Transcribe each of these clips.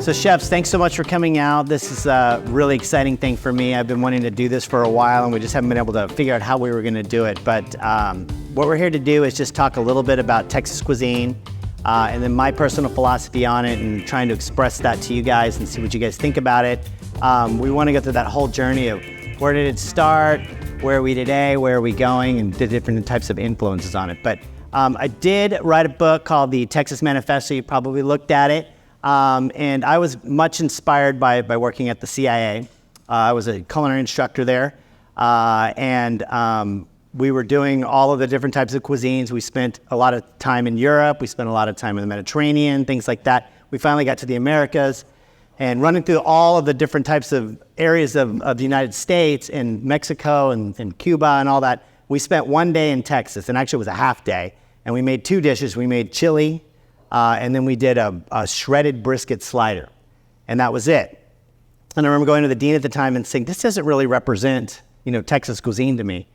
So chefs, thanks so much for coming out. This is a really exciting thing for me. I've been wanting to do this for a while and we just haven't been able to figure out how we were gonna do it. But what we're here to do is just talk a little bit about Texas cuisine and then my personal philosophy on it and trying to express that to you guys and see what you guys think about it. We wanna go through that whole journey of where did it start, where are we today, where are we going, and the different types of influences on it. But I did write a book called The Texas Manifesto. You probably looked at it. And I was much inspired by working at the CIA. I was a culinary instructor there. We were doing all of the different types of cuisines. We spent a lot of time in Europe. We spent a lot of time in the Mediterranean, things like that. We finally got to the Americas. And running through all of the different types of areas of the United States and Mexico and Cuba and all that, we spent one day in Texas, and actually it was a half day. And we made two dishes. We made chili, and then we did a shredded brisket slider, and that was it. And I remember going to the dean at the time and saying, this doesn't really represent, Texas cuisine to me.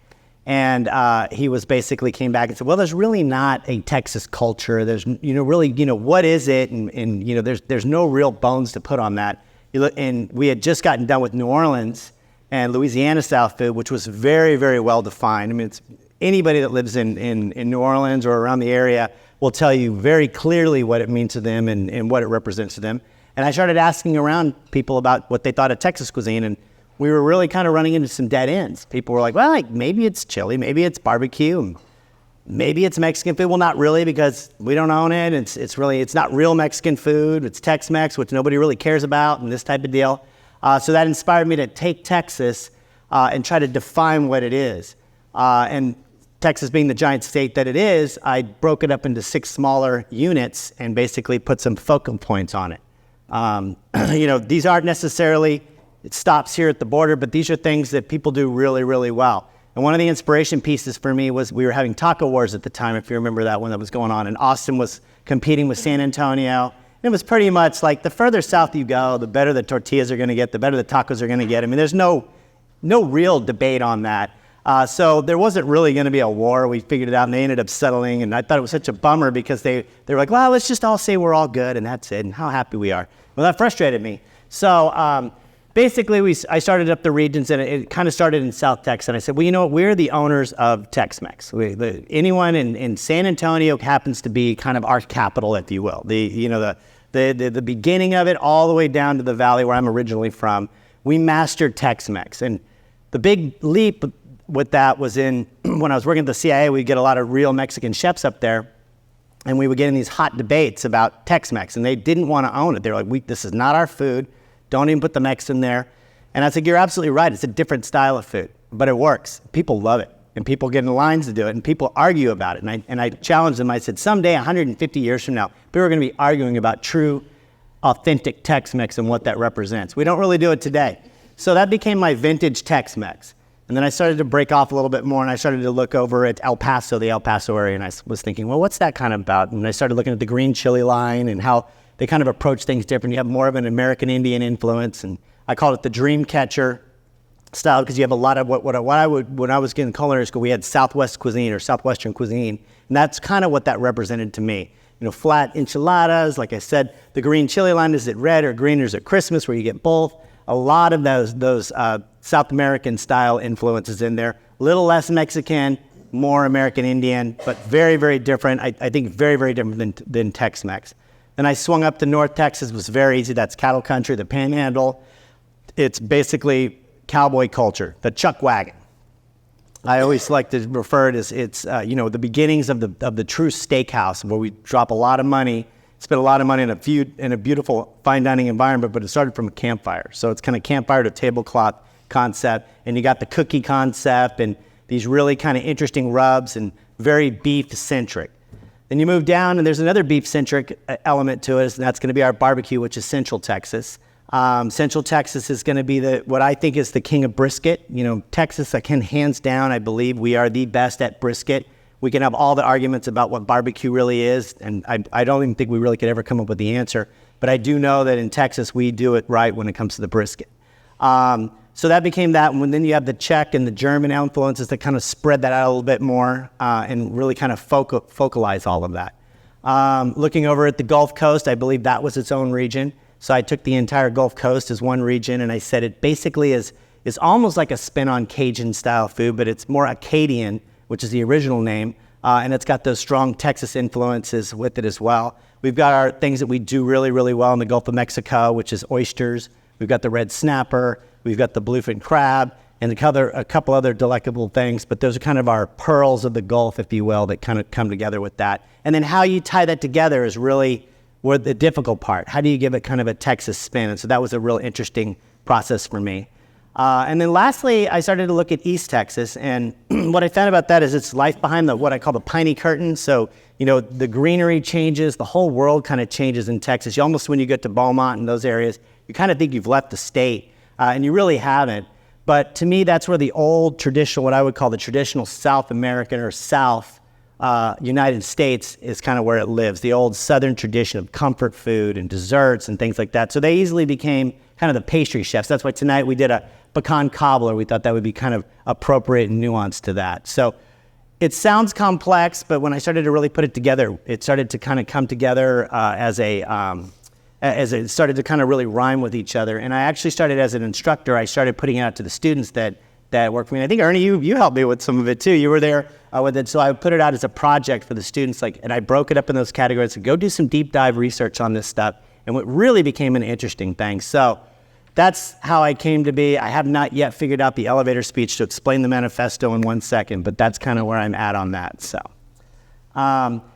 And he was basically came back and said, well, there's really not a Texas culture. There's, really, what is it? And there's no real bones to put on that. And we had just gotten done with New Orleans and Louisiana style food, which was very, very well defined. I mean, it's anybody that lives in New Orleans or around the area will tell you very clearly what it means to them and what it represents to them. And I started asking around people about what they thought of Texas cuisine, and we were really kind of running into some dead ends. People were like, well, maybe it's chili, maybe it's barbecue, maybe it's Mexican food. Well, not really, because we don't own it. It's not real Mexican food. It's Tex-Mex, which nobody really cares about, and this type of deal. So that inspired me to take Texas and try to define what it is. And Texas being the giant state that it is, I broke it up into 6 smaller units and basically put some focal points on it. These aren't necessarily, it stops here at the border, but these are things that people do really, really well. And one of the inspiration pieces for me was we were having taco wars at the time, if you remember that one that was going on, and Austin was competing with San Antonio. It was pretty much like the further south you go, the better the tortillas are gonna get, the better the tacos are gonna get. I mean, there's no real debate on that. So there wasn't really going to be a war. We figured it out, and they ended up settling. And I thought it was such a bummer because they were like, well, let's just all say we're all good, and that's it, and how happy we are. Well, that frustrated me. So basically, I started up the regions, and it kind of started in South Texas. And I said, well, you know what? We're the owners of Tex-Mex. Anyone in San Antonio happens to be kind of our capital, if you will. The beginning of it all the way down to the valley where I'm originally from, we mastered Tex-Mex. And the big leap with that was when I was working at the CIA, we'd get a lot of real Mexican chefs up there, and we would get in these hot debates about Tex-Mex, and they didn't want to own it. They were like, this is not our food. Don't even put the Mex in there. And I said, you're absolutely right. It's a different style of food, but it works. People love it, and people get in lines to do it, and people argue about it. And I challenged them. I said, someday, 150 years from now, people are going to be arguing about true, authentic Tex-Mex and what that represents. We don't really do it today. So that became my vintage Tex-Mex. And then I started to break off a little bit more, and I started to look over at El Paso, the El Paso area, and I was thinking, well, what's that kind of about? And I started looking at the green chili line and how they kind of approach things different. You have more of an American Indian influence, and I called it the dream catcher style because you have a lot of when I was getting culinary school, we had Southwest cuisine or Southwestern cuisine, and that's kind of what that represented to me. Flat enchiladas, like I said, the green chili line, is it red or green, or is it Christmas where you get both? A lot of those South American style influences in there. A little less Mexican, more American Indian, but very, very different. I think very, very different than Tex-Mex. Then I swung up to North Texas. It was very easy. That's cattle country, the Panhandle. It's basically cowboy culture, the chuck wagon. I always like to refer to it as it's the beginnings of the true steakhouse, where we drop a lot of money. Spent a lot of money in a beautiful fine dining environment, but it started from a campfire. So it's kind of campfire to tablecloth concept, and you got the cookie concept and these really kind of interesting rubs and very beef-centric. Then you move down, and there's another beef-centric element to it, and that's going to be our barbecue, which is Central Texas. Central Texas is going to be what I think is the king of brisket. Texas, hands down, I believe we are the best at brisket. We can have all the arguments about what barbecue really is, and I don't even think we really could ever come up with the answer. But I do know that in Texas, we do it right when it comes to the brisket. So that became that, and then you have the Czech and the German influences that kind of spread that out a little bit more and really kind of focalize all of that. Looking over at the Gulf Coast, I believe that was its own region. So I took the entire Gulf Coast as one region, and I said it basically is almost like a spin on Cajun style food, but it's more Acadian, which is the original name, and it's got those strong Texas influences with it as well. We've got our things that we do really, really well in the Gulf of Mexico, which is oysters. We've got the red snapper. We've got the bluefin crab, and a couple other delectable things, but those are kind of our pearls of the Gulf, if you will, that kind of come together with that. And then how you tie that together is really where the difficult part. How do you give it kind of a Texas spin? And so that was a real interesting process for me. And then lastly, I started to look at East Texas, and what I found about that is it's life behind what I call the piney curtain. So, the greenery changes, the whole world kind of changes in Texas. You almost, when you get to Beaumont and those areas, you kind of think you've left the state, and you really haven't. But to me, that's where the old traditional, what I would call the traditional South American or South United States is kind of where it lives. The old Southern tradition of comfort food and desserts and things like that. So they easily became kind of the pastry chefs. That's why tonight we did a pecan cobbler. We thought that would be kind of appropriate and nuanced to that. So it sounds complex, but when I started to really put it together, it started to kind of come together as it started to kind of really rhyme with each other. And I actually started as an instructor. I started putting it out to the students that work for me. And I think, Ernie, you helped me with some of it too. You were there with it. So I put it out as a project for the students, and I broke it up in those categories to go do some deep dive research on this stuff. And what really became an interesting thing. So that's how I came to be. I have not yet figured out the elevator speech to explain the manifesto in 1 second, but that's kind of where I'm at on that.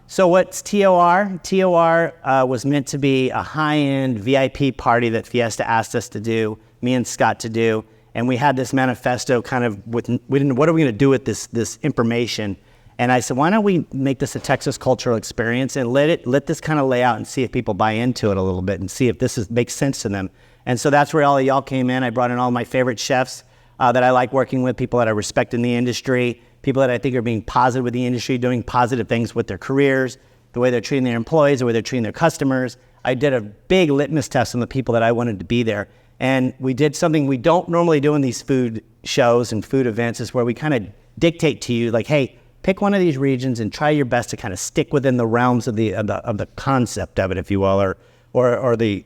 So what's TOR? TOR was meant to be a high-end VIP party that Fiesta asked us to do, me and Scott to do, and we had this manifesto kind of what are we going to do with this information? And I said, why don't we make this a Texas cultural experience and let this kind of lay out and see if people buy into it a little bit and see if this makes sense to them. And so that's where all of y'all came in. I brought in all my favorite chefs that I like working with, people that I respect in the industry, people that I think are being positive with the industry, doing positive things with their careers, the way they're treating their employees, the way they're treating their customers. I did a big litmus test on the people that I wanted to be there. And we did something we don't normally do in these food shows and food events, is where we kind of dictate to you, like, hey, pick one of these regions and try your best to kind of stick within the realms of the concept of it, if you will, or the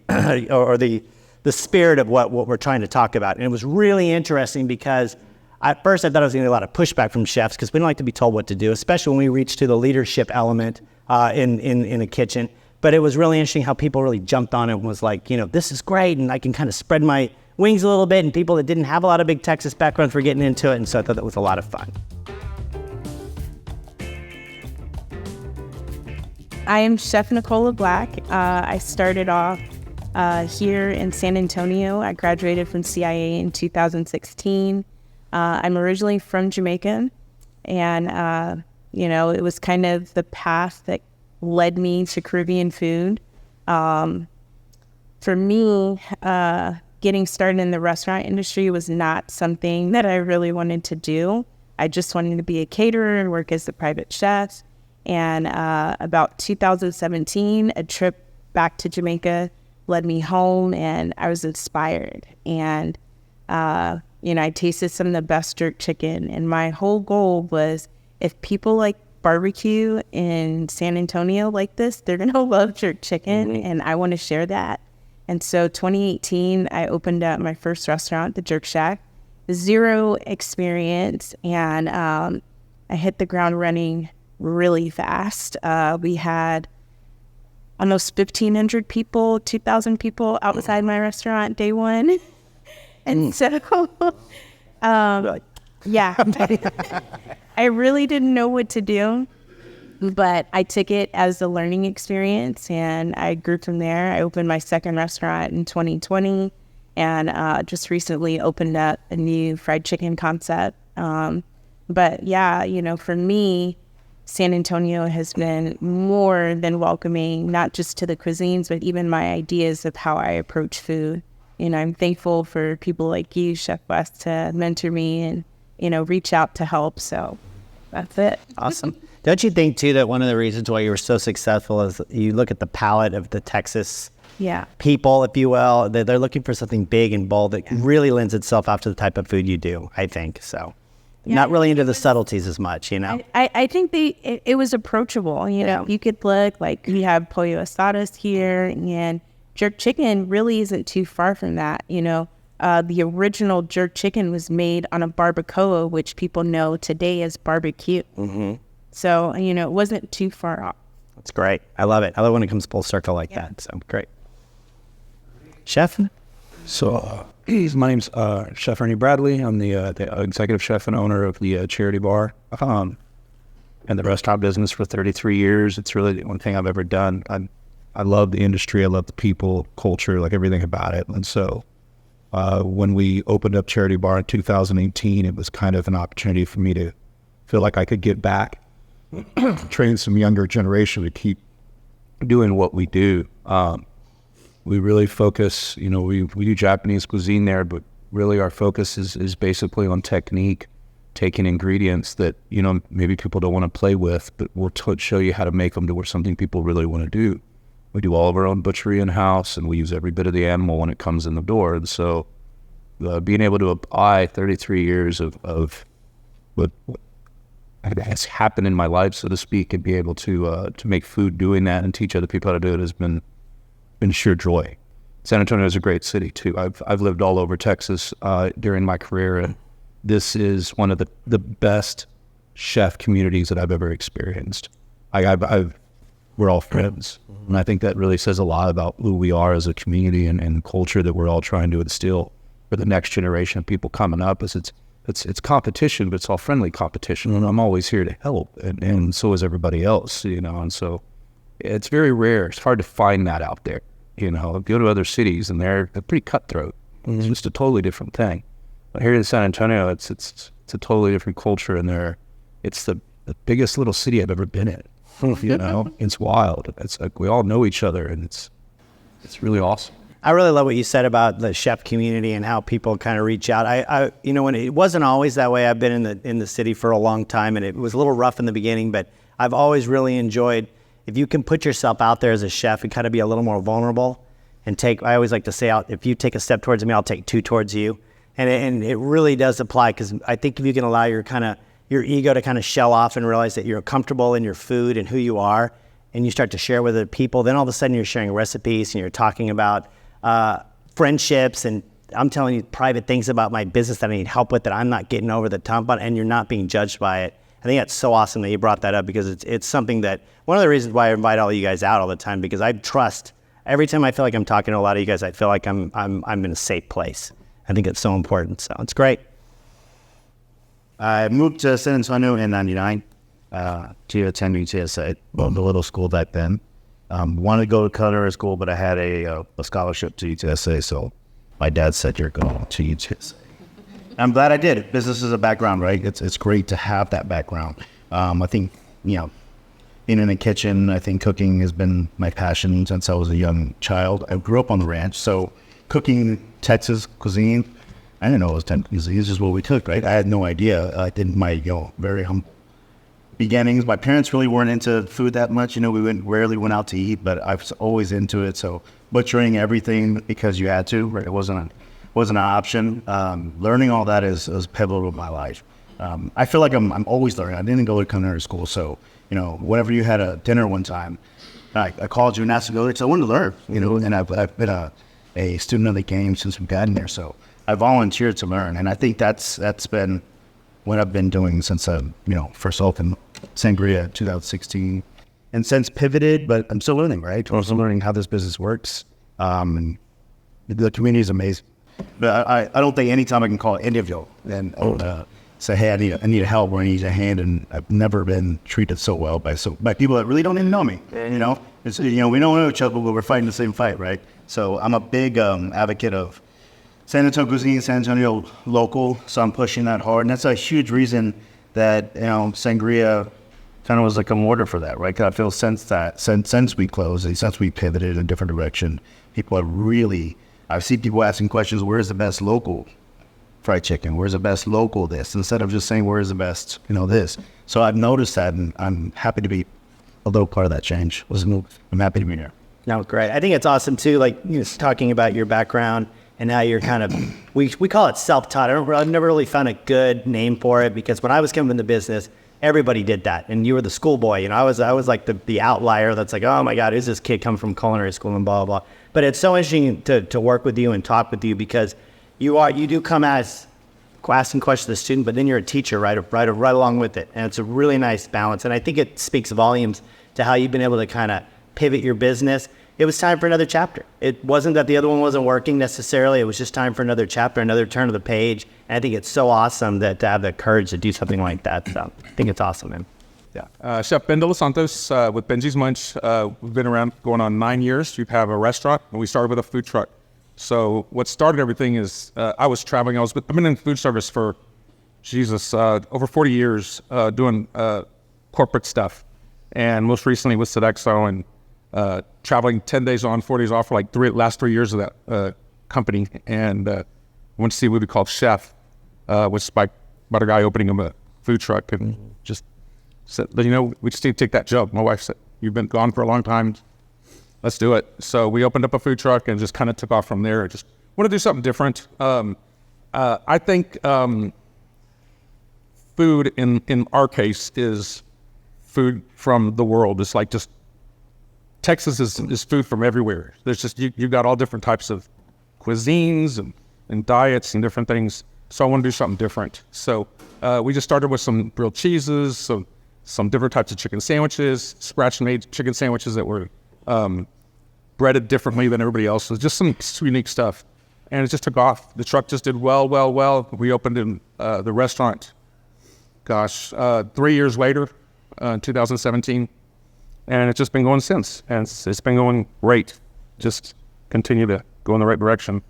spirit of what we're trying to talk about. And it was really interesting because at first I thought I was going to get a lot of pushback from chefs because we don't like to be told what to do, especially when we reach to the leadership element in a kitchen. But it was really interesting how people really jumped on it and was like, this is great, and I can kind of spread my wings a little bit, and people that didn't have a lot of big Texas backgrounds were getting into it, and so I thought that was a lot of fun. I am Chef Nicola Blaque. I started off here in San Antonio. I graduated from CIA in 2016. I'm originally from Jamaica, and it was kind of the path that led me to Caribbean food. For me, getting started in the restaurant industry was not something that I really wanted to do. I just wanted to be a caterer and work as a private chef. And about 2017, a trip back to Jamaica led me home, and I was inspired. And I tasted some of the best jerk chicken, and my whole goal was, if people like barbecue in San Antonio like this, they're gonna love jerk chicken, and I want to share that. And so 2018, I opened up my first restaurant, the Jerk Shack. Zero experience, and I hit the ground running really fast. We had almost 1,500 people, 2,000 people outside my restaurant day one. And so, yeah, I really didn't know what to do, but I took it as a learning experience, and I grew from there. I opened my second restaurant in 2020, and just recently opened up a new fried chicken concept. But yeah, for me, San Antonio has been more than welcoming, not just to the cuisines, but even my ideas of how I approach food. I'm thankful for people like you, Chef Wes, to mentor me and, reach out to help. So that's it. Awesome. Don't you think, too, that one of the reasons why you were so successful is you look at the palate of the Texas people, if you will, they're looking for something big and bold that really lends itself out to the type of food you do, I think. So not really into the subtleties as much, I think it was approachable. You could look like we have pollo asadas here, and jerk chicken really isn't too far from that. The original jerk chicken was made on a barbacoa, which people know today as barbecue. So, it wasn't too far off. That's great. I love it. I love when it comes full circle like that. So great. Chef? So my name's Chef Ernie Bradley. I'm the executive chef and owner of the Charity Bar and the restaurant business for 33 years. It's really the only thing I've ever done. I love the industry. I love the people, culture, like everything about it. And so when we opened up Charity Bar in 2018, it was kind of an opportunity for me to feel like I could get back, train some younger generation to keep doing what we do. We really focus, we do Japanese cuisine there, but really our focus is basically on technique, taking ingredients that, maybe people don't want to play with, but we'll show you how to make them to where something people really want to do. We do all of our own butchery in-house, and we use every bit of the animal when it comes in the door. And so being able to apply 33 years of what has happened in my life, so to speak, and be able to make food doing that and teach other people how to do it has been sheer joy. San Antonio is a great city too. I've lived all over Texas during my career, and this is one of the best chef communities that I've ever experienced. We're all friends, and I think that really says a lot about who we are as a community and the culture that we're all trying to instill for the next generation of people coming up. It's competition, but it's all friendly competition, and I'm always here to help, and so is everybody else, and so it's very rare. It's hard to find that out there. Go to other cities, and they're pretty cutthroat. It's just a totally different thing. But here in San Antonio, it's a totally different culture, and it's the biggest little city I've ever been in. It's wild. It's like we all know each other, and it's really awesome. I really love what you said about the chef community and how people kind of reach out. When it wasn't always that way. I've been in the city for a long time, and it was a little rough in the beginning, but I've always really enjoyed, if you can put yourself out there as a chef and kind of be a little more vulnerable and I always like to say, if you take a step towards me, I'll take two towards you. And it really does apply, because I think if you can allow your ego to kind of shell off and realize that you're comfortable in your food and who you are, and you start to share with other people, then all of a sudden you're sharing recipes and you're talking about friendships, and I'm telling you private things about my business that I need help with that I'm not getting over the top on, and you're not being judged by it. I think that's so awesome that you brought that up, because it's something that, one of the reasons why I invite all you guys out all the time, because I trust, every time I feel like I'm talking to a lot of you guys, I feel like I'm in a safe place. I think it's so important, so it's great. I moved to San Antonio in 99 to attend UTSA, the little school back then. Wanted to go to culinary school, but I had a scholarship to UTSA, so my dad said, "You're going to UTSA." I'm glad I did. Business is a background, right? It's great to have that background. I think, being in the kitchen, I think cooking has been my passion since I was a young child. I grew up on the ranch, so cooking Texas cuisine, I didn't know it was Texas cuisine. It's just what we cooked, right? I had no idea. I did my very humble beginnings. My parents really weren't into food that much. We rarely went out to eat, but I was always into it. So butchering everything because you had to, right? It wasn't an option. Learning all that is pivotal to my life. I feel like I'm always learning. I didn't go to culinary school, so whenever you had a dinner one time, I called you and asked to go there because I wanted to learn. And I've been a student of the game since we've gotten there, so I volunteered to learn, and I think that's been what I've been doing since I first opened Sangria 2016, and since pivoted. But I'm still learning, right? I'm still learning how this business works. And the community is amazing. But I don't think anytime I can call any of you and say, hey, I need help or I need a hand, and I've never been treated so well by people that really don't even know me. It's, we don't know each other, but we're fighting the same fight, right? So I'm a big advocate of San Antonio cuisine, San Antonio local. So I'm pushing that hard, and that's a huge reason that Sangria kind of was like a mortar for that, right? 'Cause I feel since we closed, and since we pivoted in a different direction, people are really. I see people asking questions, where's the best local fried chicken? Where's the best local this? Instead of just saying, where's the best, this. So I've noticed that, and I'm happy to be a little part of that change. I'm happy to be here. No, great. I think it's awesome too, like talking about your background, and now you're kind of, we call it self-taught. I've never really found a good name for it, because when I was coming into business, everybody did that. And you were the schoolboy. You know, I was like the outlier that's like, oh my God, is this kid come from culinary school and blah, blah, blah. But it's so interesting to work with you and talk with you because you do come as asking questions to the student, but then you're a teacher right along with it. And it's a really nice balance. And I think it speaks volumes to how you've been able to kind of pivot your business. It was time for another chapter. It wasn't that the other one wasn't working necessarily. It was just time for another chapter, another turn of the page. And I think it's so awesome that to have the courage to do something like that. So I think it's awesome, man. Yeah. Chef Ben de Los Santos with Benji's Munch. We've been around going on 9 years. We have a restaurant, and we started with a food truck. So what started everything is I was traveling. I've been in food service for, over 40 years doing corporate stuff. And most recently with Sodexo and traveling 10 days on, 4 days off for like last 3 years of that company. And went to see a movie called Chef, which about a guy opening a food truck and just said, we just need to take that job. My wife said, you've been gone for a long time. Let's do it. So we opened up a food truck and just kind of took off from there. Just want to do something different. I think food in our case is food from the world. It's like just Texas is food from everywhere. There's just you got all different types of cuisines and diets and different things. So I want to do something different. So we just started with some grilled cheeses, some different types of chicken sandwiches, scratch-made chicken sandwiches that were breaded differently than everybody else. So just some unique stuff. And it just took off. The truck just did well. We opened in the restaurant, 3 years later, in 2017. And it's just been going since. And it's been going great. Just continue to go in the right direction.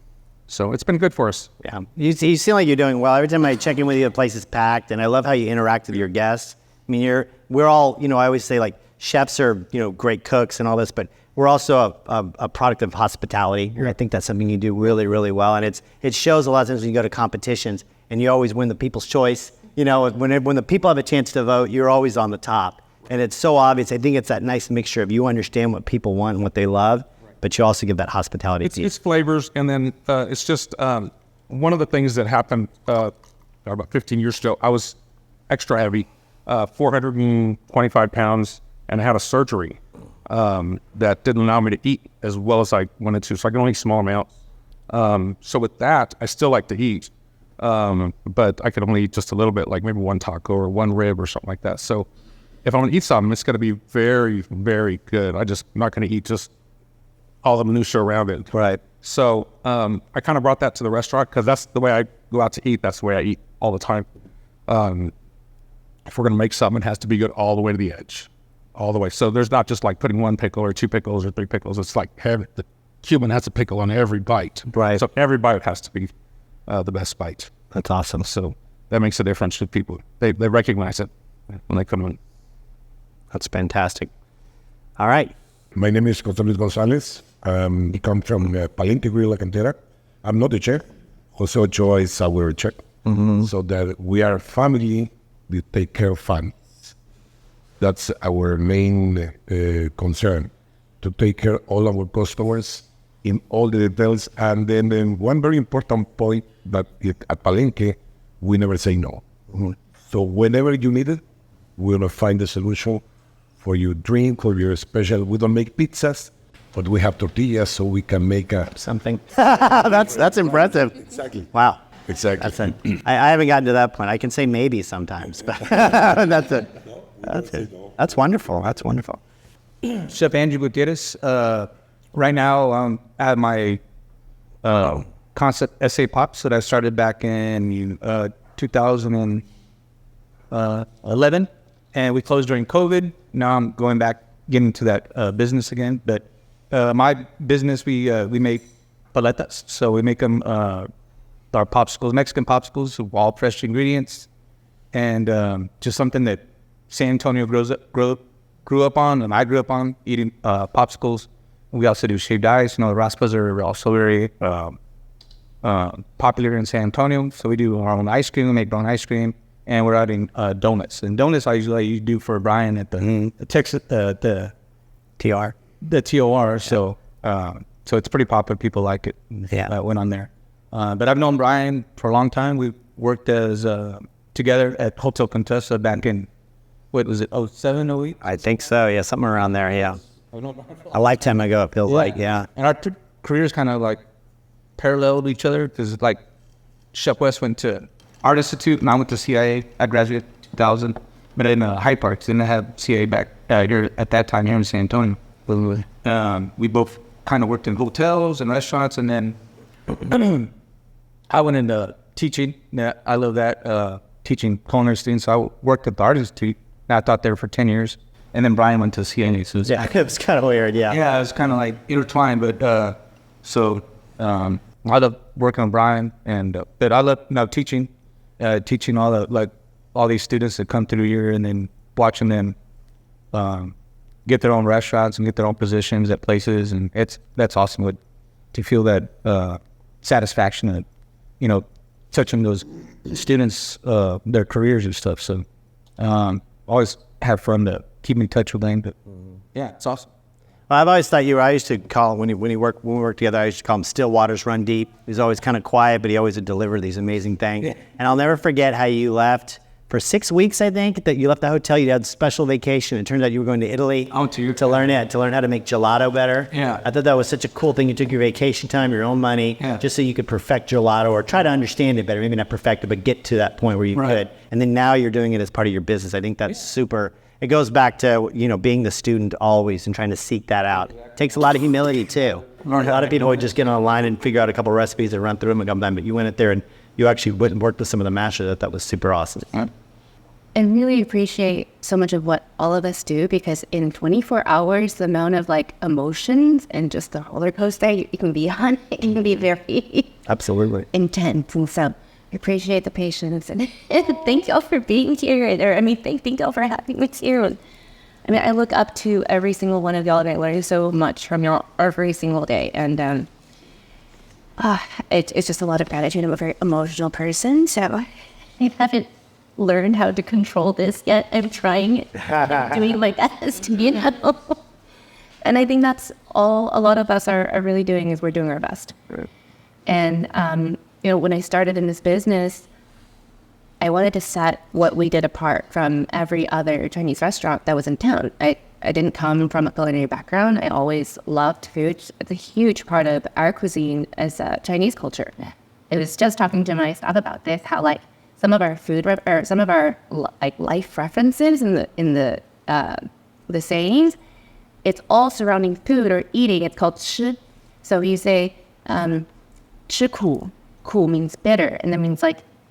So it's been good for us. Yeah. You seem like you're doing well. Every time I check in with you, the place is packed. And I love how you interact with your guests. I mean, we're all, I always say like chefs are, great cooks and all this, but we're also a product of hospitality. I think that's something you do really, really well. And it shows a lot of times when you go to competitions and you always win the people's choice. When the people have a chance to vote, you're always on the top. And it's so obvious. I think it's that nice mixture of you understand what people want and what they love, but you also give that hospitality. It's flavors. And then it's just one of the things that happened about 15 years ago, I was extra heavy, 425 pounds, and I had a surgery that didn't allow me to eat as well as I wanted to. So I can only eat small amounts. So with that, I still like to eat, but I can only eat just a little bit, like maybe one taco or one rib or something like that. So if I'm going to eat something, it's going to be very, very good. I'm not going to eat just all the minutia around it. Right. So I kind of brought that to the restaurant because that's the way I go out to eat. That's the way I eat all the time. If we're going to make something, it has to be good all the way to the edge, all the way. So there's not just like putting one pickle or two pickles or three pickles. It's like the Cuban has a pickle on every bite. Right. So every bite has to be the best bite. That's awesome. So that makes a difference to people. They recognize it when they come in. That's fantastic. All right. My name is Luis Gonzales. I come from Palenque, La Cantera. I'm not the chef. Jose Ochoa is our chef. So that we are a family that take care of fun. That's our main concern, to take care of all our customers in all the details. And then one very important point that at Palenque, we never say no. So whenever you need it, we're going to find a solution for your drink or your special. We don't make pizzas, but we have tortillas, so we can make something. That's impressive. Exactly. Wow. Exactly. I haven't gotten to that point. I can say maybe sometimes, but that's it. That's wonderful. That's wonderful. Chef Andrew Gutierrez. Right now, I have my concept SA Pops that I started back in 2011, and we closed during COVID. Now I'm going back, getting to that business again. But my business, we make paletas, so we make them our popsicles, Mexican popsicles, with all fresh ingredients, and just something that San Antonio grew up on, and I grew up on, eating popsicles. We also do shaved ice. The raspas are also very popular in San Antonio. So we do our own ice cream, we make our own ice cream, and we're adding donuts. And donuts I usually do for Brian at the Texas, the TR. The TOR. So it's pretty popular. People like it. Yeah. Went on there. But I've known Brian for a long time. We worked as together at Hotel Contessa back in what was it, 07, 08? I think so. Yeah, something around there. Yeah, a lifetime ago. It feels like. Yeah. And our careers kind of like paralleled each other because like Chef West went to Art Institute and I went to CIA. I graduated in 2000, but in Hyde Park, didn't have CIA back here at that time here in San Antonio. We both kind of worked in hotels and restaurants, and then I went into teaching. Yeah, I love that, teaching culinary students. So I worked at the Art Institute, and I taught there for 10 years. And then Brian went to CIA. So Yeah, it was kind of weird. Yeah. yeah, it was kind of like intertwined, but I love working with Brian, and but I love teaching all these students that come through here, and then watching them get their own restaurants and get their own positions at places, and that's awesome. To feel that satisfaction of touching those students their careers and stuff. So always have fun to keep in touch with them. But yeah, it's awesome. Well, I've always thought I used to call him when we worked together. I used to call him "Still Waters Run Deep." He was always kind of quiet, but he always would deliver these amazing things. Yeah. And I'll never forget how you left for 6 weeks. I think that you left the hotel. You had a special vacation. It turned out you were going to Italy to learn how to make gelato better. Yeah, I thought that was such a cool thing. You took your vacation time, your own money, just so you could perfect gelato or try to understand it better. Maybe not perfect it, but get to that point where you could. And then now you're doing it as part of your business. I think that's super. It goes back to, being the student always and trying to seek that out. It takes a lot of humility too. A lot of people would just get online and figure out a couple of recipes and run through them and come done. But you went in there and you actually went and worked with some of the masters. That was super awesome. I really appreciate so much of what all of us do, because in 24 hours, the amount of emotions and just the roller coaster you can be on, it can be very absolutely intense. And so I appreciate the patience, and thank y'all for being here. Thank y'all for having me here. I look up to every single one of y'all, and I learn so much from y'all every single day. And it's just a lot of gratitude. I'm a very emotional person, so I haven't learned how to control this yet. I'm trying, doing my best, And I think that's all a lot of us are really doing, is we're doing our best. Right. And when I started in this business, I wanted to set what we did apart from every other Chinese restaurant that was in town. I didn't come from a culinary background. I always loved food. It's a huge part of our cuisine as a Chinese culture. I was just talking to my staff about this, how some of our food or some of our life references in the sayings, it's all surrounding food or eating. It's called 吃. So you say 吃苦. 苦 means bitter, and that means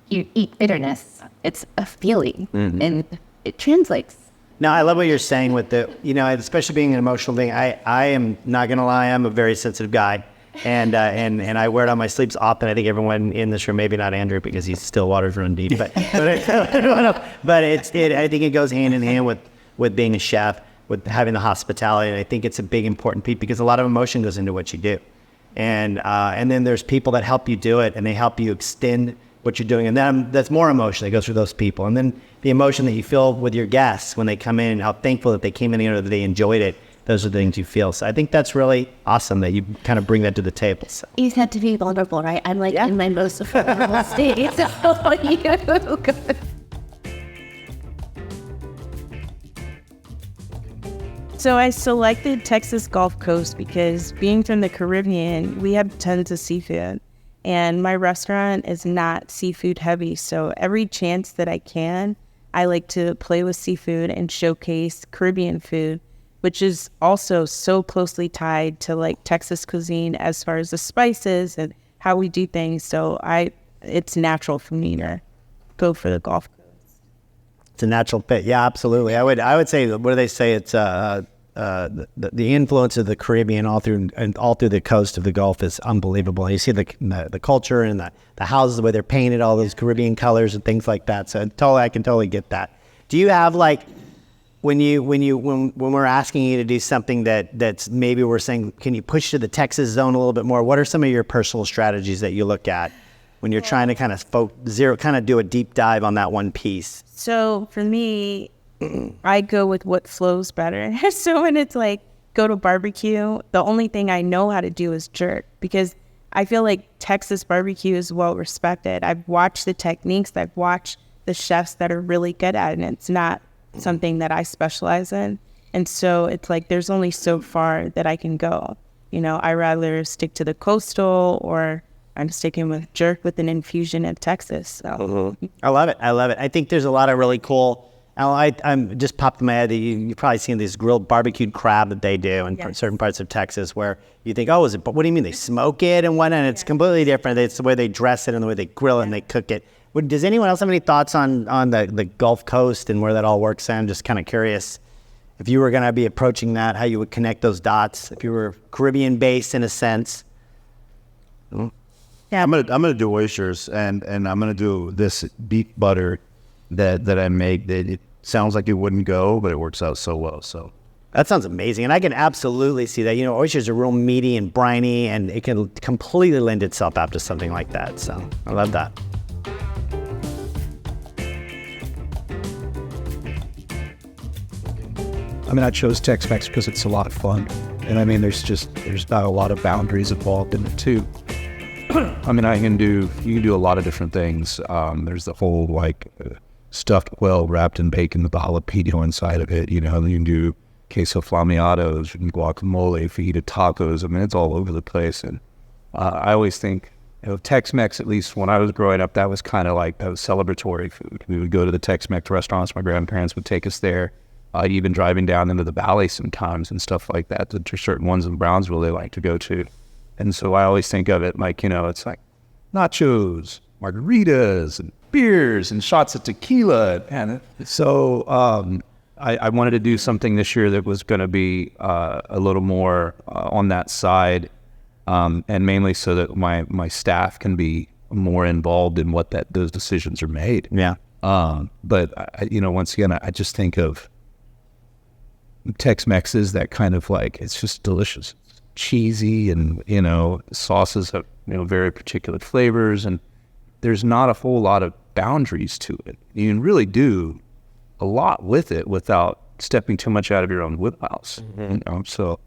you eat bitterness. It's a feeling, and it translates. Now, I love what you're saying with especially being an emotional thing. I am not gonna lie, I'm a very sensitive guy, and I wear it on my sleeves often. I think everyone in this room, maybe not Andrew because he's still waters run deep, but I think it goes hand in hand with being a chef, with having the hospitality, and I think it's a big important piece because a lot of emotion goes into what you do. And then there's people that help you do it, and they help you extend what you're doing. And then that's more emotion that goes through those people. And then the emotion that you feel with your guests when they come in, and how thankful that they came in here, that they enjoyed it. Those are the things you feel. So I think that's really awesome that you kind of bring that to the table. So. You had to be vulnerable, right? I'm in my most vulnerable state. So you. So I selected Texas Gulf Coast because being from the Caribbean, we have tons of seafood, and my restaurant is not seafood heavy. So every chance that I can, I like to play with seafood and showcase Caribbean food, which is also so closely tied to Texas cuisine as far as the spices and how we do things. So it's natural for me to go for the Gulf Coast. It's a natural fit. Yeah, absolutely. I would say, what do they say? It's the influence of the Caribbean all through the coast of the Gulf is unbelievable. You see the culture and the houses, the way they're painted, all those Caribbean colors and things like that. So I can totally get that. Do you have when we're asking you to do something that's maybe we're saying, can you push to the Texas zone a little bit more? What are some of your personal strategies that you look at when you're trying to kind of do a deep dive on that one piece? So for me, I go with what flows better. So when it's go to barbecue, the only thing I know how to do is jerk, because I feel like Texas barbecue is well respected. I've watched the techniques, I've watched the chefs that are really good at it, and it's not something that I specialize in. And so it's like there's only so far that I can go. You know, I rather stick to the coastal, or I'm sticking with jerk with an infusion of Texas. So. I love it. I think there's a lot of really cool. I'm just popped in my head that you've probably seen these grilled barbecued crab that they do in certain parts of Texas, where you think, oh, is it? But what do you mean they smoke it and whatnot? And it's completely different. It's the way they dress it and the way they grill it and they cook it. Does anyone else have any thoughts on the Gulf Coast and where that all works in? Just kind of curious if you were going to be approaching that, how you would connect those dots. If you were Caribbean based in a sense. I'm gonna do oysters, and I'm gonna do this beef butter that I make. That it sounds like it wouldn't go, but it works out so well. So that sounds amazing, and I can absolutely see that. You know, oysters are real meaty and briny, and it can completely lend itself out to something like that. So I love that. I mean, I chose Tex-Mex because it's a lot of fun. And I mean, there's not a lot of boundaries involved in it too. I mean, you can do a lot of different things. There's the whole stuffed quail wrapped in bacon with the jalapeno inside of it. You know, you can do queso flamiados and guacamole, fajita tacos. I mean, it's all over the place. And I always think, you know, Tex-Mex, at least when I was growing up, that was kind of like celebratory food. We would go to the Tex-Mex restaurants. My grandparents would take us there. Even driving down into the valley sometimes and stuff like that. There's certain ones in Brownsville they like to go to. And so I always think of it like, you know, it's like nachos, margaritas, and beers, and shots of tequila. And so I wanted to do something this year that was going to be a little more on that side, and mainly so that my staff can be more involved in what those decisions are made. Yeah. But, you know, once again, I just think of Tex-Mex is that kind of like, it's just delicious. It's cheesy, and, you know, sauces have, you know, very particular flavors, and there's not a whole lot of boundaries to it. You can really do a lot with it without stepping too much out of your own wheelhouse. You know? So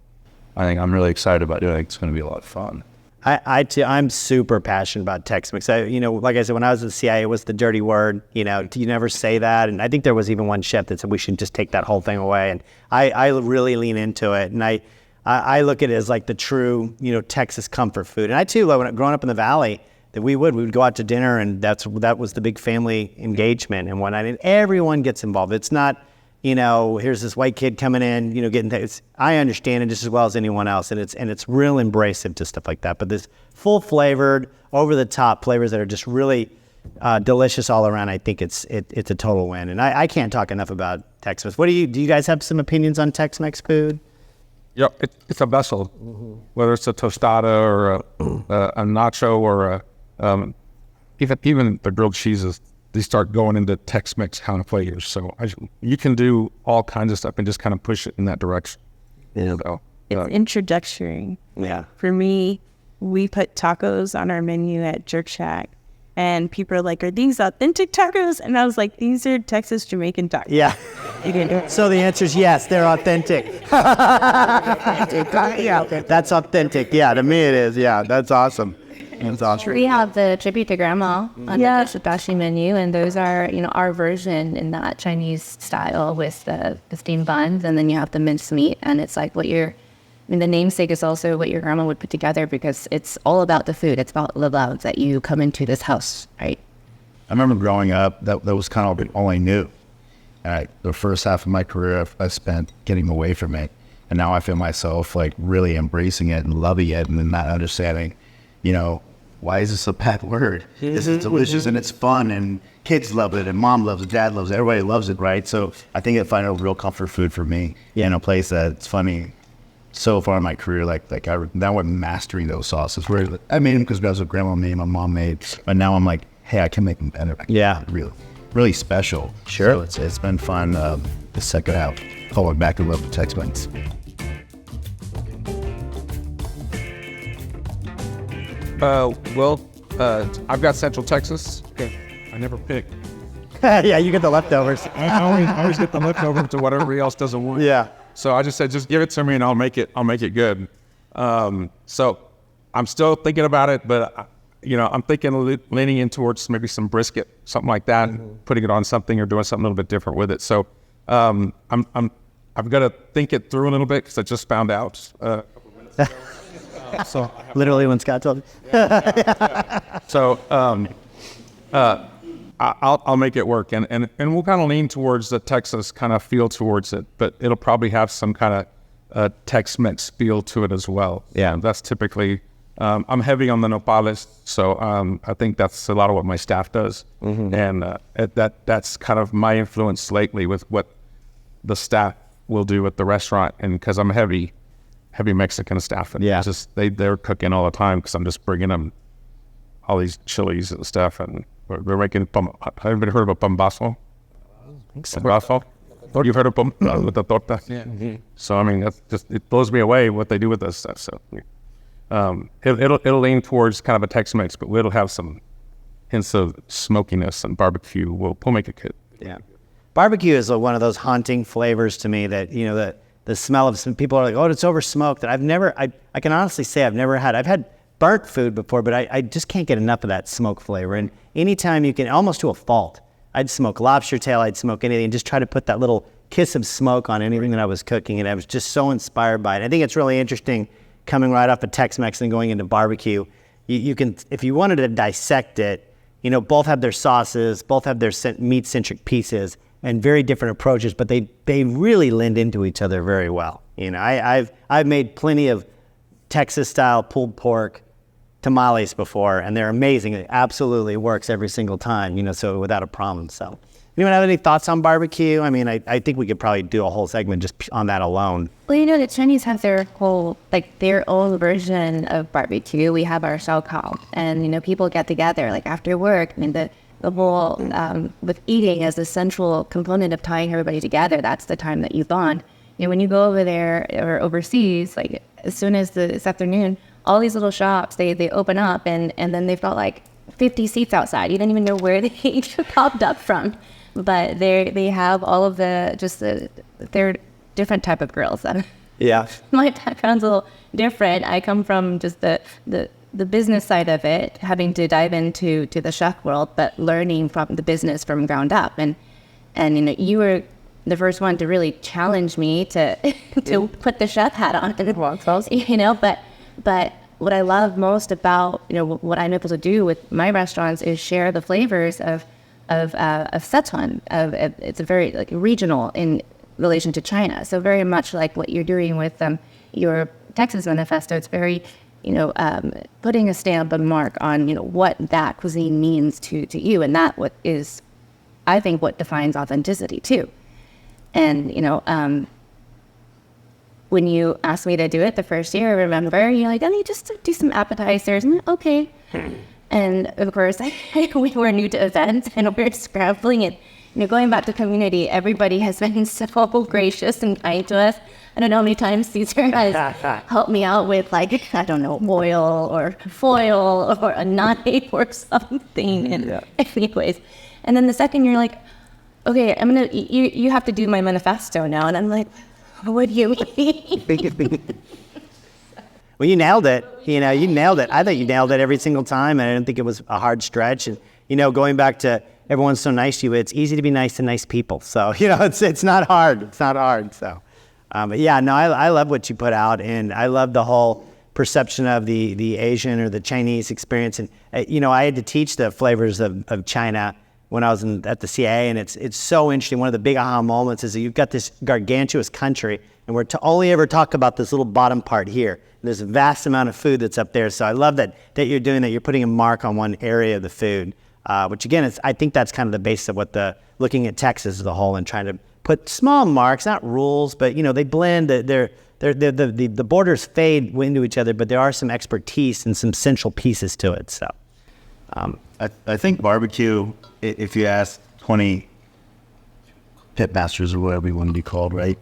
I think I'm really excited about doing it. It's going to be a lot of fun. I'm super passionate about Tex-Mex. You know, like I said, when I was at the CIA, it was the dirty word. You know, you never say that. And I think there was even one chef that said we should just take that whole thing away. And I really lean into it. And I look at it as like the true, you know, Texas comfort food. And I too, like, when growing up in the Valley, that we would go out to dinner, and that was the big family engagement and whatnot. And everyone gets involved. It's not, you know, here's this white kid coming in, you know, getting things. I understand it just as well as anyone else, and it's real embracive to stuff like that. But this full flavored, over the top flavors that are just really delicious all around, I think it's a total win. And I can't talk enough about Tex-Mex. Do you guys have some opinions on Tex-Mex food? Yeah, it's a vessel, whether it's a tostada or a nacho or even the grilled cheeses. They start going into Tex-Mex kind of flavors. So you can do all kinds of stuff and just kind of push it in that direction. Yeah. So, It's introductory. Yeah. For me, we put tacos on our menu at Jerk Shack, and people are like, are these authentic tacos? And I was like, these are Texas Jamaican tacos. Yeah. So the answer is yes, they're authentic. That's authentic. Yeah, to me it is. Yeah, that's awesome. That's awesome. We have the tribute to grandma on the shibashi menu, and those are, you know, our version in that Chinese style with the steamed buns, and then you have the minced meat, and it's like the namesake is also what your grandma would put together, because it's all about the food. It's about the love that you come into this house, right? I remember growing up, that was kind of all I knew. The first half of my career I spent getting away from it, and now I feel myself like really embracing it and loving it, and then not understanding, you know, why is this a bad word? This is delicious and it's fun, and kids love it, and mom loves it, dad loves it, everybody loves it, right? So I think I find it a real comfort food for me in a place that's funny. So far in my career, now I'm mastering those sauces. Where I made them because that's what grandma made, my mom made, but now I'm like, hey, I can make them better. Yeah, really special. Sure, so it's been fun. The second half, going back to love the Tex-Mex. I've got Central Texas. Okay. I never pick. Yeah, you get the leftovers. I always get the leftovers to what everybody else doesn't want. Yeah. So I just said, just give it to me and I'll make it good. So I'm still thinking about it, but I'm thinking leaning in towards maybe some brisket, something like that, putting it on something or doing something a little bit different with it. So I've got to think it through a little bit because I just found out a couple minutes ago. So Literally when Scott told me. So I'll make it work, and we'll kind of lean towards the Texas kind of feel towards it, but it'll probably have some kind of Tex-Mex feel to it as well. Yeah. That's typically I'm heavy on the nopales, so I think that's a lot of what my staff does, and that's kind of my influence lately with what the staff will do at the restaurant, and because I'm heavy Mexican staff, and Yeah. just they're cooking all the time because I'm just bringing them all these chilies and stuff, and we're making have you ever heard of a pambazo? Pambazo? You've heard of with the torta? Yeah. So I mean, that's just, it blows me away what they do with this stuff. So it'll lean towards kind of a Tex-Mex, but it'll have some hints of smokiness and barbecue. We'll make it good. Yeah. Barbecue is one of those haunting flavors to me that, you know, the smell of some people are like, oh, it's over smoked. That I can honestly say I've had burnt food before, but I just can't get enough of that smoke flavor. And anytime you can, almost to a fault, I'd smoke lobster tail, I'd smoke anything, and just try to put that little kiss of smoke on anything that I was cooking. And I was just so inspired by it. I think it's really interesting coming right off of Tex-Mex and going into barbecue. You can, if you wanted to dissect it, you know, both have their sauces, both have their meat-centric pieces, and very different approaches, but they really lend into each other very well. You know, I've made plenty of Texas-style pulled pork tamales before, and they're amazing. It absolutely works every single time, you know, so without a problem. So, anyone have any thoughts on barbecue? I mean, I think we could probably do a whole segment just on that alone. Well, you know, the Chinese have their whole, like, their own version of barbecue. We have our xiaokao, and, you know, people get together, like, after work. I mean, the whole, with eating as a central component of tying everybody together, that's the time that you bond. You know, when you go over there or overseas, like, as soon as this afternoon, all these little shops, they open up, and then they've got, like, 50 seats outside. You don't even know where they popped up from. But they have all of they're different type of grills. Yeah. My background's a little different. I come from just the business side of it, having to dive into the chef world, but learning from the business from ground up. And you know, you were the first one to really challenge me to put the chef hat on. You know, but what I love most about, you know, what I'm able to do with my restaurants is share the flavors of Sichuan. It's a very, like, regional in relation to China. So very much like what you're doing with your Texas manifesto. It's very, you know, putting a stamp, a mark on, you know, what that cuisine means to you, and that what is, I think, what defines authenticity too. And you know, when you asked me to do it the first year, I remember you're like, "Oh, you just do some appetizers." And okay. And of course, we were new to events, and we're scrambling. And you know, going back to community, everybody has been so gracious and kind to us. I don't know how many times Ceasar has helped me out with, like, I don't know, oil or foil or a knife or something. And anyways, and then the second year, like, okay, you have to do my manifesto now. And I'm like, what do you mean? Well, you nailed it. You know, you nailed it. I thought you nailed it every single time, and I didn't think it was a hard stretch. And, you know, going back to everyone's so nice to you, it's easy to be nice to nice people. So, you know, it's not hard. It's not hard. So, but yeah, no, I love what you put out, and I love the whole perception of the Asian or the Chinese experience. And, you know, I had to teach the flavors of China when I was at the CA, and it's so interesting. One of the big aha moments is that you've got this gargantuous country, and we're only ever talk about this little bottom part here. There's a vast amount of food that's up there. So I love that you're doing that. You're putting a mark on one area of the food, which again, I think that's kind of the basis of what looking at Texas as a whole and trying to put small marks, not rules, but, you know, they blend. The borders fade into each other, but there are some expertise and some central pieces to it. So I think barbecue, if you ask 20 pit masters or whatever you want to be called, right?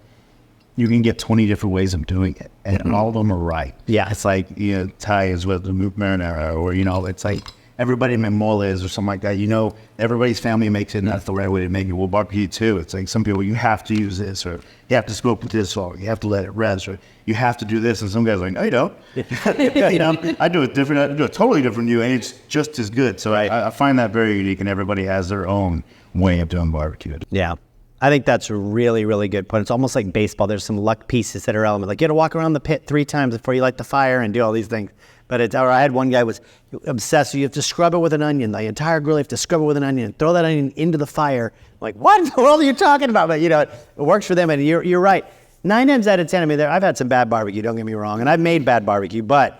You can get 20 different ways of doing it, and all of them are right. Yeah. It's like, you know, Thai is with the marinara, or, you know, it's like everybody in mole is or something like that. You know, everybody's family makes it, and that's the right way to make it. Well, barbecue too. It's like some people, you have to use this, or you have to smoke with this, or you have to let it rest, or you have to do this. And some guys are like, no, you don't. You know, I do it different. I do it totally different than you, and it's just as good. So I find that very unique, and everybody has their own way of doing barbecue. yeah. I think that's a really, really good point. It's almost like baseball. There's some luck pieces that are element. Like you got to walk around the pit 3 times before you light the fire and do all these things. But it's, or I had one guy was obsessed. So you have to scrub it with an onion. The entire grill, you have to scrub it with an onion. Throw that onion into the fire. I'm like, what in the world are you talking about? But it works for them. And you're right. 9 times out of 10, I mean, I've had some bad barbecue. Don't get me wrong, and I've made bad barbecue. But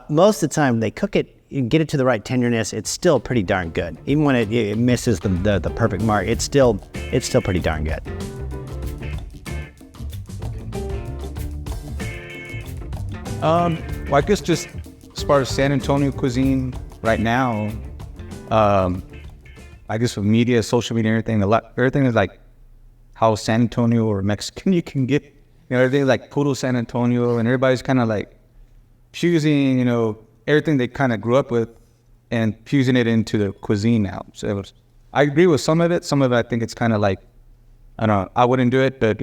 most of the time, they cook it. You get it to the right tenderness, it's still pretty darn good. Even when it misses the perfect mark, it's still pretty darn good. Well, I guess just as far as San Antonio cuisine right now, I guess with media, social media, everything is like how San Antonio or Mexican you can get. Everything like Puro San Antonio, and everybody's kind of like choosing, everything they kind of grew up with and fusing it into the cuisine now. So I agree with some of it. Some of it, I think it's kind of like, I don't know, I wouldn't do it, but,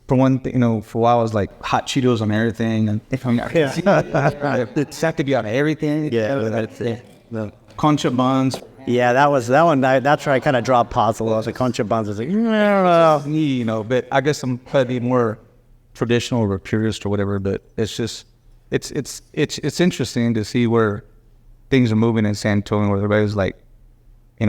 for one thing, for a while I was like hot Cheetos on everything. And if I'm not, it's have to be on everything. Yeah. The concha buns. Yeah, that one, that's where I kind of dropped pause a little. The concha buns was like, I don't know. But I guess I'm probably more traditional or purist or whatever, but it's just, it's interesting to see where things are moving in San Antonio, where everybody's like,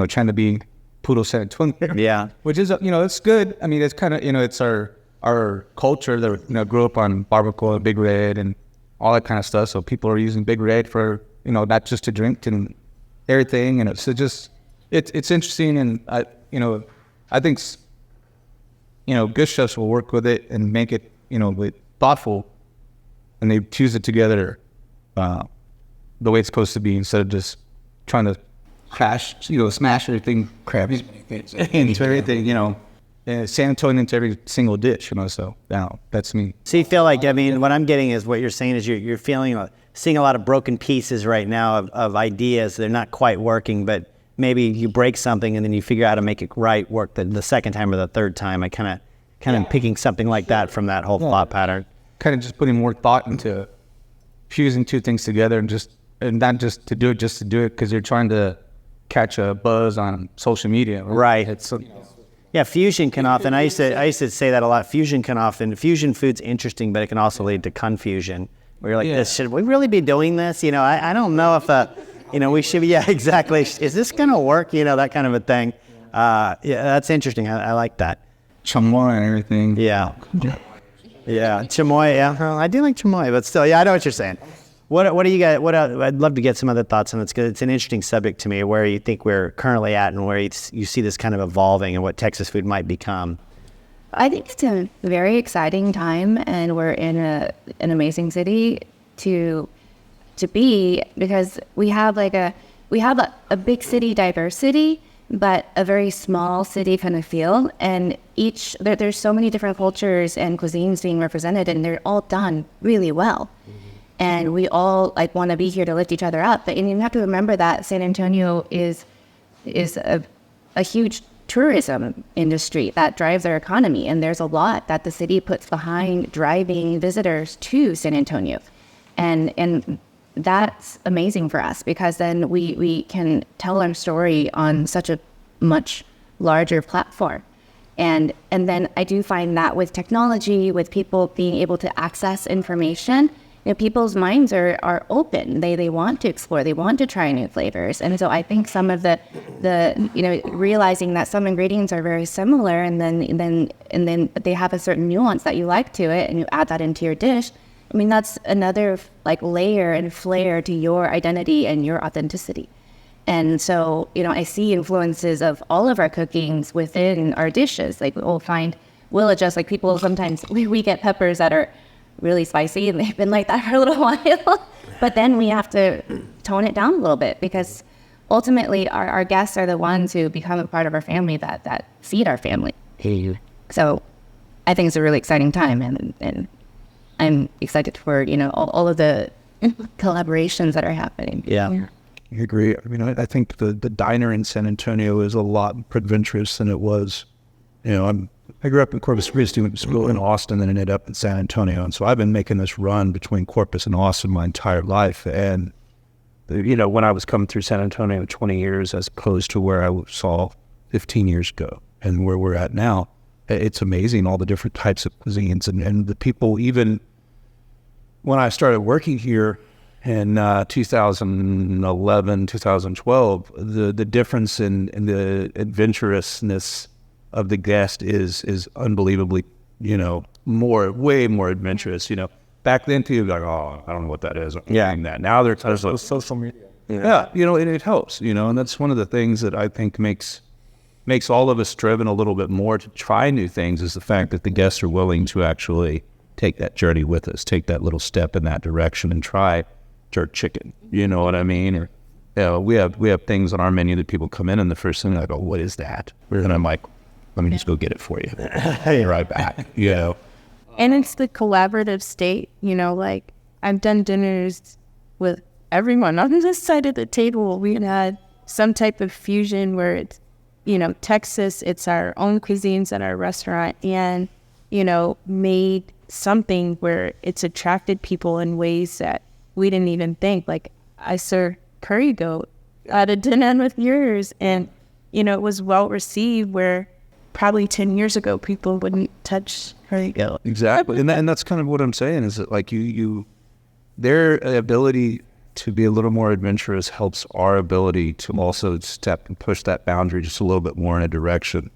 trying to be Puro San Antonio. Yeah. Which is, it's good. I mean, it's kind of, it's our culture that, grew up on barbacoa, Big Red, and all that kind of stuff. So people are using Big Red for, not just to drink and everything. And it's just, it's interesting. And I think, good chefs will work with it and make it, with thoughtful, and they fuse it together the way it's supposed to be, instead of just trying to smash everything into everything, San Antonio into every single dish, so now that's me. So you feel like, what I'm getting is what you're saying is you're feeling, seeing a lot of broken pieces right now of ideas. They're not quite working, but maybe you break something and then you figure out how to make it work the second time or the third time. I kind of picking something like that from that whole thought pattern. Kind of just putting more thought into fusing two things together, and not just to do it because you're trying to catch a buzz on social media. Right. It's Yeah, fusion can often, I used to say that a lot, fusion food's interesting, but it can also lead to confusion. Where you're like, should we really be doing this? I don't know if, we should be, exactly. Is this going to work? That kind of a thing. That's interesting. I like that. chamoy and everything. Yeah. Yeah, chamoy, yeah. I do like chamoy, but still, I know what you're saying. What do you guys, I'd love to get some other thoughts on this, because it's an interesting subject to me, where you think we're currently at and where you see this kind of evolving and what Texas food might become. I think it's a very exciting time, and we're in an amazing city to be, because we have a big city diversity, but a very small city kind of feel, and there's so many different cultures and cuisines being represented, and they're all done really well. And we all want to be here to lift each other up. But you have to remember that San Antonio is a huge tourism industry that drives our economy. And there's a lot that the city puts behind driving visitors to San Antonio. And that's amazing for us, because then we can tell our story on such a much larger platform. And then I do find that with technology, with people being able to access information, people's minds are open. They want to explore. They want to try new flavors. And so I think some of the realizing that some ingredients are very similar, and then they have a certain nuance that you like to it, and you add that into your dish. That's another layer and flair to your identity and your authenticity. And so, I see influences of all of our cookings within our dishes. We'll adjust, people sometimes, we get peppers that are really spicy, and they've been like that for a little while. But then we have to tone it down a little bit, because ultimately our guests are the ones who become a part of our family that feed our family. So I think it's a really exciting time, and I'm excited for, all of the collaborations that are happening. Yeah. I agree. I think the diner in San Antonio is a lot more adventurous than it was. I grew up in Corpus Christi, went to school in Austin, then ended up in San Antonio. And so I've been making this run between Corpus and Austin my entire life. And, when I was coming through San Antonio 20 years as opposed to where I saw 15 years ago. and where we're at now, it's amazing, all the different types of cuisines. And the people, even when I started working here in 2011, 2012, the difference in the adventurousness of the guest is unbelievably, way more adventurous. Back then, people were like, oh, I don't know what that is. That. Now they're kind of like, social media. yeah, it helps, and that's one of the things that I think makes all of us driven a little bit more to try new things, is the fact that the guests are willing to actually take that journey with us, take that little step in that direction and try jerk chicken. You know what I mean? Or we have things on our menu that people come in and the first thing I go, what is that? And I'm like, let me just go get it for you. Be right back. And it's the collaborative state, like I've done dinners with everyone on this side of the table. We had some type of fusion where it's, Texas, it's our own cuisines at our restaurant, and, made something where it's attracted people in ways that we didn't even think. Like I served curry goat at a dinner with yours, and, it was well received where probably 10 years ago people wouldn't touch curry goat. Exactly. And that's kind of what I'm saying, is that like their ability to be a little more adventurous helps our ability to also step and push that boundary just a little bit more in a direction.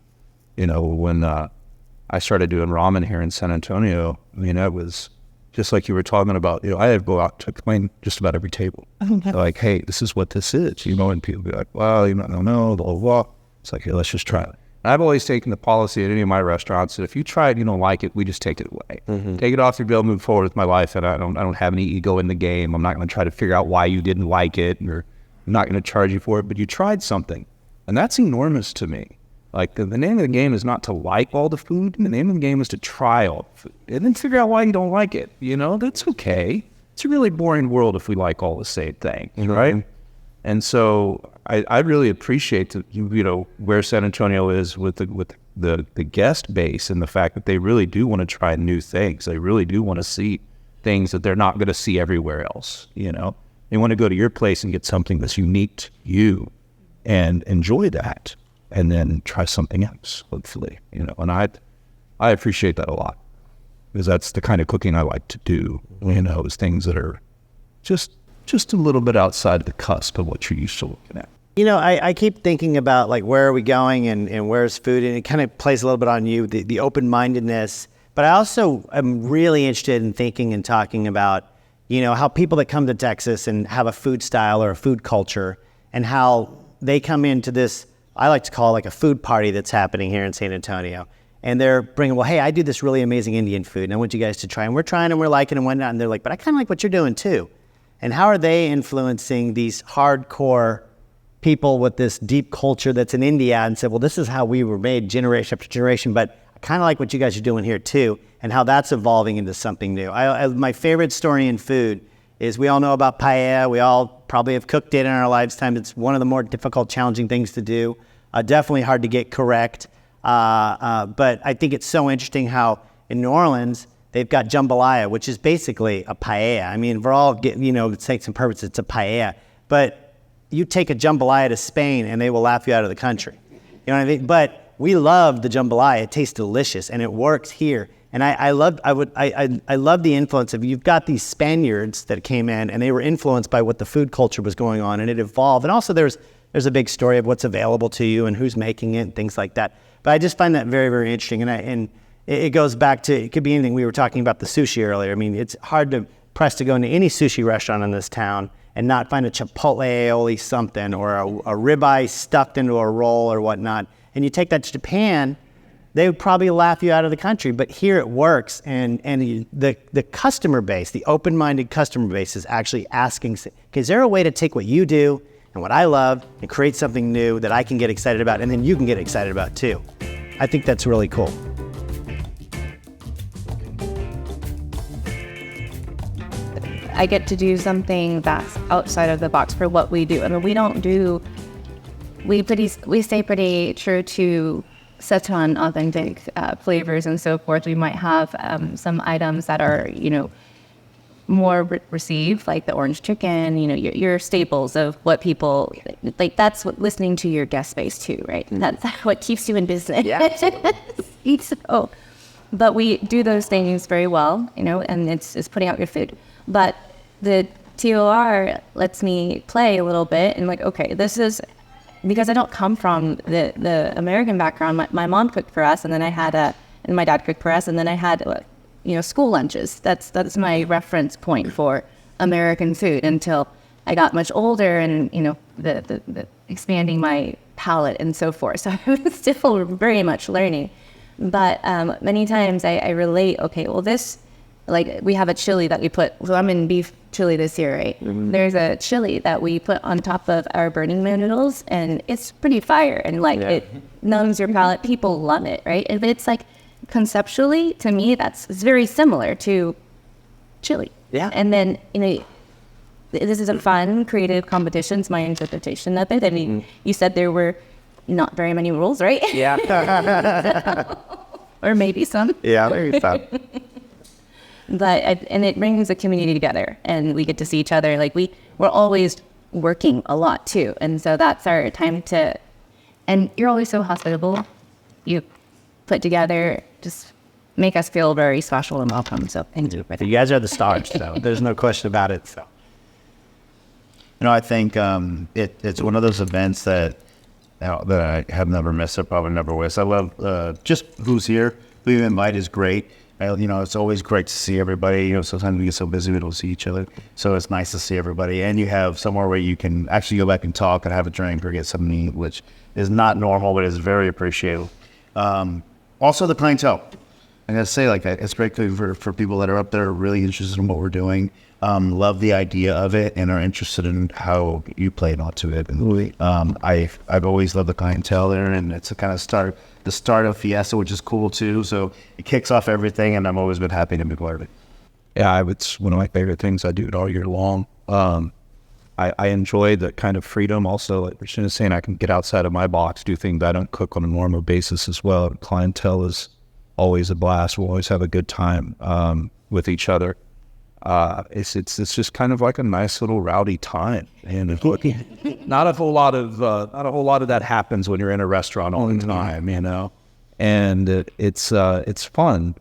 When I started doing ramen here in San Antonio, it was just like you were talking about, I had to go out to explain just about every table. Like, hey, this is what this is, and people be like, well, I don't know, blah, blah, blah. It's like, hey, let's just try it. And I've always taken the policy at any of my restaurants that if you try it, you don't like it, we just take it away. Take it off your bill, move forward with my life, and I don't have any ego in the game. I'm not going to try to figure out why you didn't like it, or I'm not going to charge you for it, but you tried something. And that's enormous to me. Like the name of the game is not to like all the food. The name of the game is to try all the food and then figure out why you don't like it. That's okay. It's a really boring world if we like all the same thing, right? And so I really appreciate where San Antonio is with the guest base, and the fact that they really do want to try new things. They really do want to see things that they're not going to see everywhere else. They want to go to your place and get something that's unique to you and enjoy that, and then try something else, hopefully. And I appreciate that a lot, because that's the kind of cooking I like to do. Is things that are just a little bit outside the cusp of what you're used to looking at. I keep thinking about like, where are we going and where's food? And it kind of plays a little bit on you, the open-mindedness. But I also am really interested in thinking and talking about, how people that come to Texas and have a food style or a food culture, and how they come into this, I like to call it like a food party that's happening here in San Antonio. And they're bringing, well, hey, I do this really amazing Indian food, and I want you guys to try. And we're trying and we're liking and whatnot. And they're like, but I kind of like what you're doing too. And how are they influencing these hardcore people with this deep culture that's in India, and said, well, this is how we were made generation after generation, but I kind of like what you guys are doing here too, and how that's evolving into something new. My favorite story in food is, we all know about paella. We all probably have cooked it in our lifetime. It's one of the more difficult, challenging things to do. Definitely hard to get correct. But I think it's so interesting how in New Orleans, they've got jambalaya, which is basically a paella. I mean, for all, sakes and purposes, it's a paella. But you take a jambalaya to Spain and they will laugh you out of the country. You know what I mean? But we love the jambalaya. It tastes delicious and it works here. And I love the influence of, you've got these Spaniards that came in and they were influenced by what the food culture was going on, and it evolved. And also there's a big story of what's available to you and who's making it and things like that. But I just find that very, very interesting. And it goes back to, it could be anything. We were talking about the sushi earlier. I mean, it's hard to press to go into any sushi restaurant in this town and not find a chipotle aioli something, or a ribeye stuffed into a roll or whatnot. And you take that to Japan, they would probably laugh you out of the country. But here it works, and the customer base, the open-minded customer base, is actually asking, is there a way to take what you do and what I love and create something new that I can get excited about, and then you can get excited about too? I think that's really cool. I get to do something that's outside of the box for what we do. I mean, we stay pretty true to Sichuan authentic flavors and so forth. We might have some items that are, more receive, like the orange chicken, you know, your staples of what people, like that's what listening to your guest base too, right? And that's what keeps you in business. Yeah. So, but we do those things very well, you know, and it's putting out your food. But the TOR lets me play a little bit and like, okay, this is, because I don't come from the American background. My mom cooked for us, and then I had and my dad cooked for us, and then I had, you know, school lunches. That's my reference point for American food until I got much older, and you know, the expanding my palate and so forth. So I was still very much learning, but many times I relate. Okay, well this. Like we have a chili that we put, so I'm in beef chili this year, right? Mm-hmm. There's a chili that we put on top of our Burning Man noodles, and it's pretty fire, and like it numbs your palate. People love it, right? And it's like conceptually, to me, it's very similar to chili. Yeah. And then, you know, this is a fun, creative competition. It's my interpretation of it. I mean, you said there were not very many rules, right? Yeah. Or maybe some. Yeah, maybe some. But and it brings the community together, and we get to see each other. Like we're always working a lot too, and so that's our time to. And you're always so hospitable. You put together, just make us feel very special and welcome. So thank you. You guys are the stars, so there's no question about it. So, You know, I think it's one of those events that I have never missed. I probably never miss. I love just who's here. Who you invite is great. You know, it's always great to see everybody. You know, sometimes we get so busy we don't see each other. So it's nice to see everybody. And you have somewhere where you can actually go back and talk and have a drink or get something to eat, which is not normal, but is very appreciated. Also, the clientele. I gotta say, like, it's great for people that are up there really interested in what we're doing. Love the idea of it and are interested in how you played onto it. And I've always loved the clientele there, and it's a kind of the start of Fiesta, which is cool too. So it kicks off everything, and I've always been happy to be part of it. Yeah, it's one of my favorite things. I do it all year long. I enjoy the kind of freedom also, like Kristina is saying, I can get outside of my box, do things I don't cook on a normal basis as well. Clientele is always a blast. We'll always have a good time with each other. It's just kind of like a nice little rowdy time, and not a whole lot of that happens when you're in a restaurant all the time, you know. And it's fun,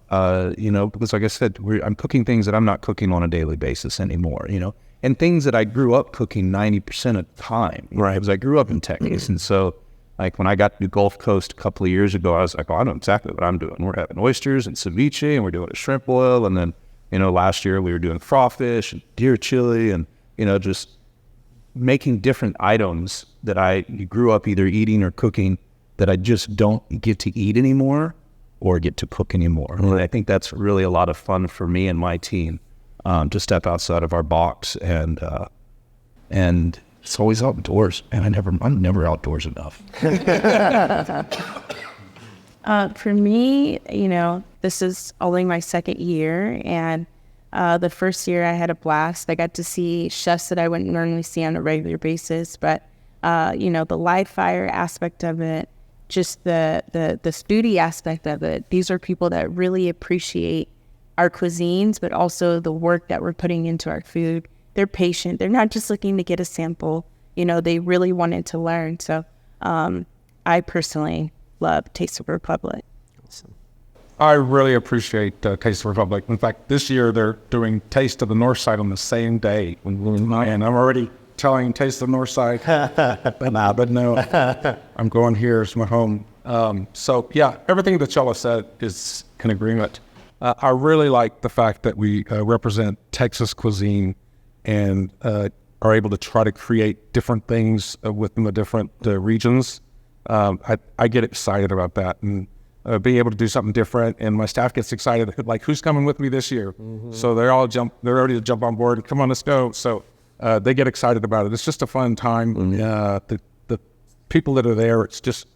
you know, because like I said, I'm cooking things that I'm not cooking on a daily basis anymore, you know, and things that I grew up cooking 90% of the time, right? Because I grew up in Texas, and so like when I got to the Gulf Coast a couple of years ago, I was like, oh, I know exactly what I'm doing. We're having oysters and ceviche, and we're doing a shrimp boil, and then, you know, last year we were doing crawfish and deer chili, and, you know, just making different items that I grew up either eating or cooking that I just don't get to eat anymore or get to cook anymore. And I think that's really a lot of fun for me and my team, to step outside of our box, and it's always outdoors, and I'm never outdoors enough. For me, you know, this is only my second year, and the first year I had a blast. I got to see chefs that I wouldn't normally see on a regular basis, but you know, the live fire aspect of it, just the foodie aspect of it. These are people that really appreciate our cuisines, but also the work that we're putting into our food. They're patient. They're not just looking to get a sample. You know, they really wanted to learn. So I personally love Taste of Republic. Awesome. I really appreciate Taste of Republic. In fact, this year they're doing Taste of the Northside on the same day. And I'm already telling Taste of the Northside, but no, I'm going here. It's my home. So yeah, everything that y'all have said is in agreement. I really like the fact that we represent Texas cuisine and are able to try to create different things within the different regions. I get excited about that, and being able to do something different, and my staff gets excited, like, who's coming with me this year? Mm-hmm. So they're ready to jump on board, come on, let's go. So they get excited about it. It's just a fun time. Mm-hmm. The people that are there, it's just,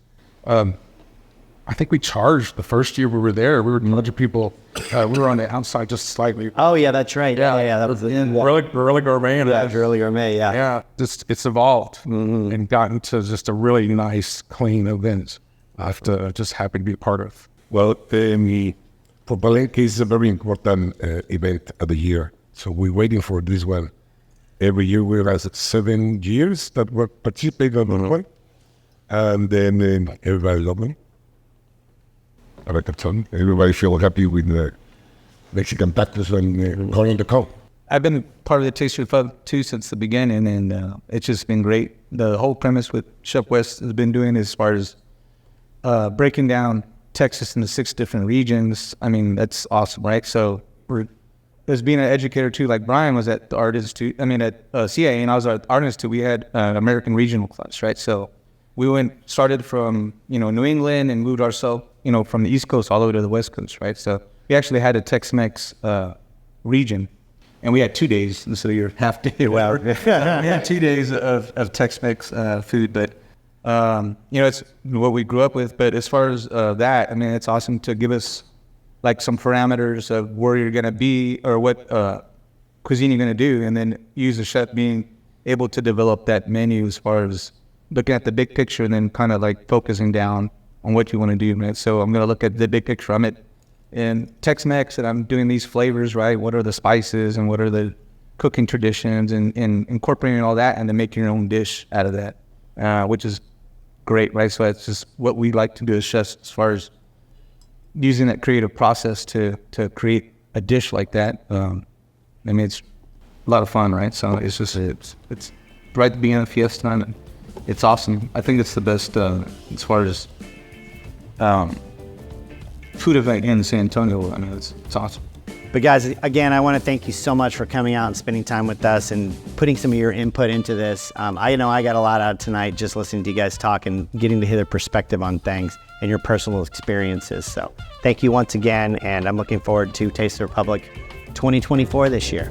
I think we charged the first year we were there. We were a bunch of people. We were on the outside just slightly. Oh yeah, that's right. Yeah. That was really gourmet. Yeah, really gourmet. Yeah. Yeah. It's evolved and gotten to just a really nice, clean event. I'm just happy to be a part of. Well, for Palenque, it's a very important event of the year. So we're waiting for this one. Every year we have 7 years that we're participating on that one. And then everybody loves me. I like a ton. Everybody feel happy with the Mexican tacos and corn on the cob. I've been part of the Taste of Fun too since the beginning, and it's just been great. The whole premise with Chef West has been doing as far as breaking down Texas into 6 different regions. I mean, that's awesome, right? So as being an educator too, like Brian was at the Art Institute, at CA, and I was at Art Institute, we had American regional class, right? So we started from, New England and moved ourselves, from the East Coast all the way to the West Coast, right? So we actually had a Tex-Mex region, and we had 2 days instead of your half day. Wow. We had 2 days of Tex-Mex food, but, it's what we grew up with. But as far as that, it's awesome to give us like some parameters of where you're going to be or what cuisine you're going to do, and then use the chef being able to develop that menu as far as looking at the big picture and then kind of like focusing down on what you want to do, right? So I'm going to look at the big picture. I'm in Tex-Mex and I'm doing these flavors, right? What are the spices and what are the cooking traditions, and incorporating all that and then making your own dish out of that, which is great, right? So it's just what we like to do as chefs as far as using that creative process to create a dish like that. It's a lot of fun, right? So it's right at the beginning of Fiesta, and it's awesome. I think it's the best as far as food event in San Antonio. It's awesome. But guys, again, I want to thank you so much for coming out and spending time with us and putting some of your input into this. I know I got a lot out of tonight just listening to you guys talk and getting to hear their perspective on things and your personal experiences. So thank you once again, and I'm looking forward to Taste of the Republic 2024 this year.